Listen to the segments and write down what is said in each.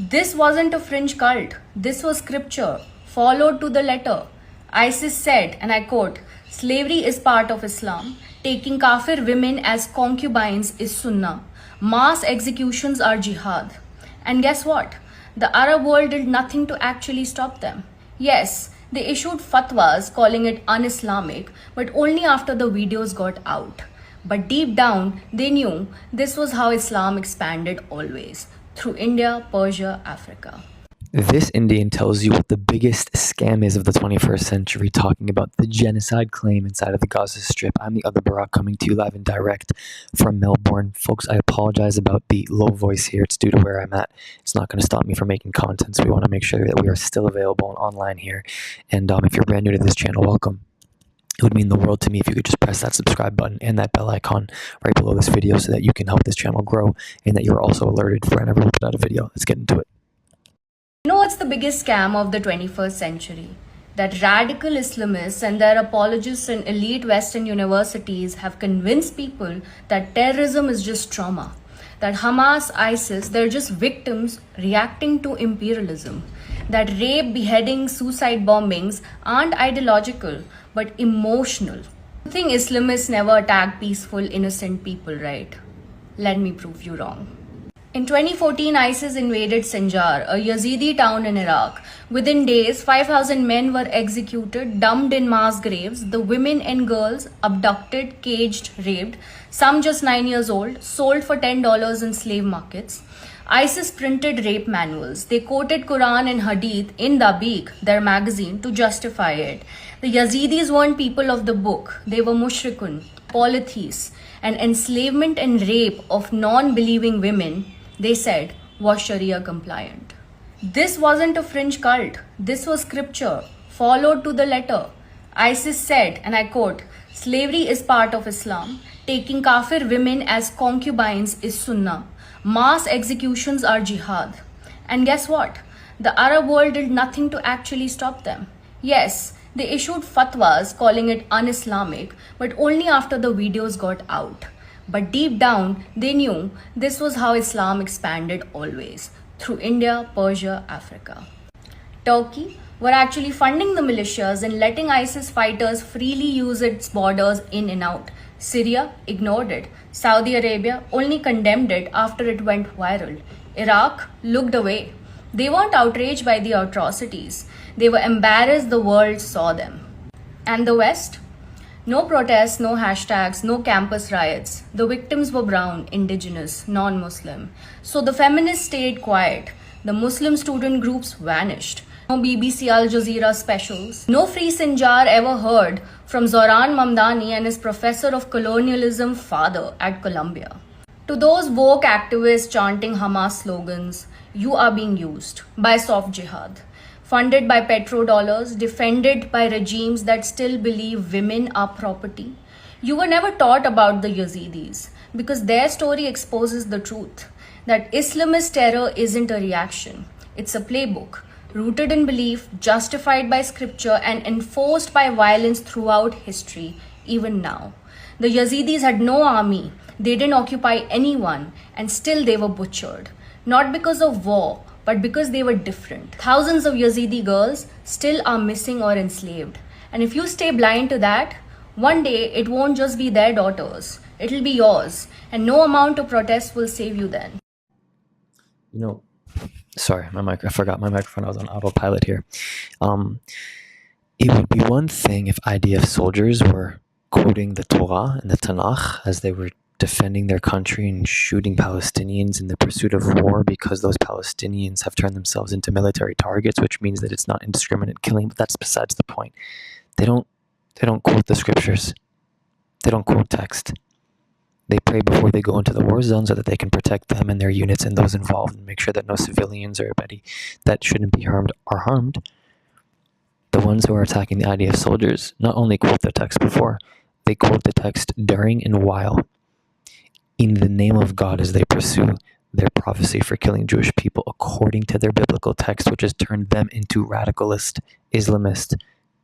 This wasn't a fringe cult. This was scripture, followed to the letter. ISIS said, and I quote, slavery is part of Islam. Taking kafir women as concubines is sunnah. Mass executions are jihad. And guess what? The Arab world did nothing to actually stop them. Yes, they issued fatwas calling it un-Islamic, but only after the videos got out. But deep down, they knew this was how Islam expanded always, through India, Persia, Africa. This Indian tells you what the biggest scam is of the 21st century, talking about the genocide claim inside of the Gaza Strip. I'm the other Barack, coming to you live and direct from Melbourne. Folks, I apologize about the low voice here. It's due to where I'm at. It's not going to stop me from making content, so we want to make sure that we are still available and online here. And if you're brand new to this channel, welcome. It would mean the world to me if you could just press that subscribe button and that bell icon right below this video so that you can help this channel grow and that you're also alerted for whenever we put out a video. Let's get into it. You know what's the biggest scam of the 21st century? That radical Islamists and their apologists in elite Western universities have convinced people that terrorism is just trauma. That Hamas, ISIS, they're just victims reacting to imperialism. That rape, beheading, suicide bombings aren't ideological, but emotional. You think Islamists never attack peaceful, innocent people, right? Let me prove you wrong. In 2014, ISIS invaded Sinjar, a Yazidi town in Iraq. Within days, 5,000 men were executed, dumped in mass graves, the women and girls abducted, caged, raped, some just 9 years old, sold for $10 in slave markets. ISIS printed rape manuals. They quoted Quran and Hadith in Dabiq, their magazine, to justify it. The Yazidis weren't people of the book. They were mushrikun, polytheists, and enslavement and rape of non-believing women, they said, was Sharia compliant. This wasn't a fringe cult. This was scripture, followed to the letter. ISIS said, and I quote, slavery is part of Islam. Taking kafir women as concubines is sunnah. Mass executions are jihad. And guess what? The Arab world did nothing to actually stop them. Yes, they issued fatwas calling it un-Islamic, but only after the videos got out. But deep down, they knew this was how Islam expanded always, through India, Persia, Africa. Turkey were actually funding the militias and letting ISIS fighters freely use its borders in and out. Syria ignored it. Saudi Arabia only condemned it after it went viral. Iraq looked away. They weren't outraged by the atrocities. They were embarrassed the world saw them. And the West? No protests, no hashtags, no campus riots. The victims were brown, indigenous, non-Muslim. So the feminists stayed quiet. The Muslim student groups vanished. No BBC Al Jazeera specials. No free Sinjar ever heard from Zoran Mamdani and his professor of colonialism father at Columbia. To those woke activists chanting Hamas slogans, you are being used by soft jihad. Funded by petrodollars, defended by regimes that still believe women are property. You were never taught about the Yazidis because their story exposes the truth that Islamist terror isn't a reaction. It's a playbook rooted in belief, justified by scripture, and enforced by violence throughout history, even now. The Yazidis had no army, they didn't occupy anyone, and still they were butchered. Not because of war, but because they were different. Thousands of Yazidi girls still are missing or enslaved. And if you stay blind to that, one day it won't just be their daughters, it'll be yours. And no amount of protest will save you then. You know, sorry, I forgot my microphone. I was on autopilot here. It would be one thing if IDF soldiers were quoting the Torah and the Tanakh as they were defending their country and shooting Palestinians in the pursuit of war because those Palestinians have turned themselves into military targets, which means that it's not indiscriminate killing, but that's besides the point. They don't quote the scriptures. They don't quote text. They pray before they go into the war zone so that they can protect them and their units and those involved and make sure that no civilians or anybody that shouldn't be harmed are harmed. The ones who are attacking the IDF soldiers not only quote the text before, they quote the text during and while, in the name of God, as they pursue their prophecy for killing Jewish people according to their biblical text, which has turned them into radicalist, Islamist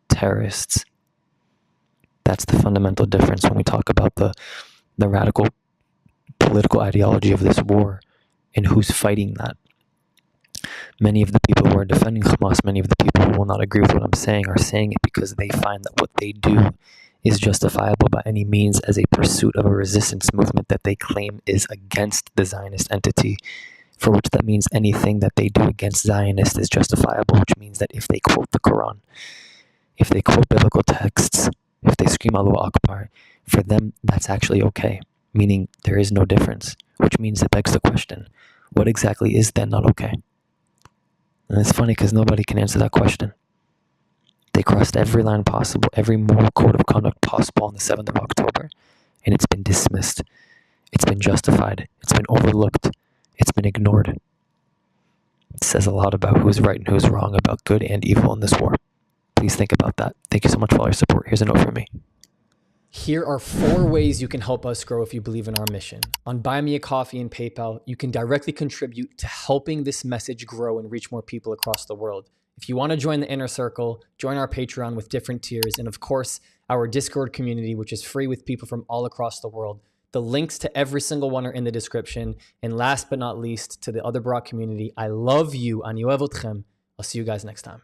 terrorists. That's the fundamental difference when we talk about the radical political ideology of this war and who's fighting that. Many of the people who are defending Hamas, many of the people who will not agree with what I'm saying, are saying it because they find that what they do is justifiable by any means as a pursuit of a resistance movement that they claim is against the Zionist entity, for which that means anything that they do against Zionists is justifiable, which means that if they quote the Quran, if they quote biblical texts, if they scream Allahu Akbar, for them that's actually okay, meaning there is no difference, which means it begs the question, what exactly is then not okay? And it's funny because nobody can answer that question. They crossed every line possible, every moral code of conduct possible on the 7th of October, and it's been dismissed. It's been justified. It's been overlooked. It's been ignored. It says a lot about who's right and who's wrong, about good and evil in this war. Please think about that. Thank you so much for all your support. Here's a note from me. Here are 4 ways you can help us grow if you believe in our mission. On Buy Me a Coffee and PayPal, you can directly contribute to helping this message grow and reach more people across the world. If you want to join the inner circle, join our Patreon with different tiers, and of course, our Discord community, which is free with people from all across the world. The links to every single one are in the description. And last but not least, to the other Barak community, I love you. Ani ohev otchem. I'll see you guys next time.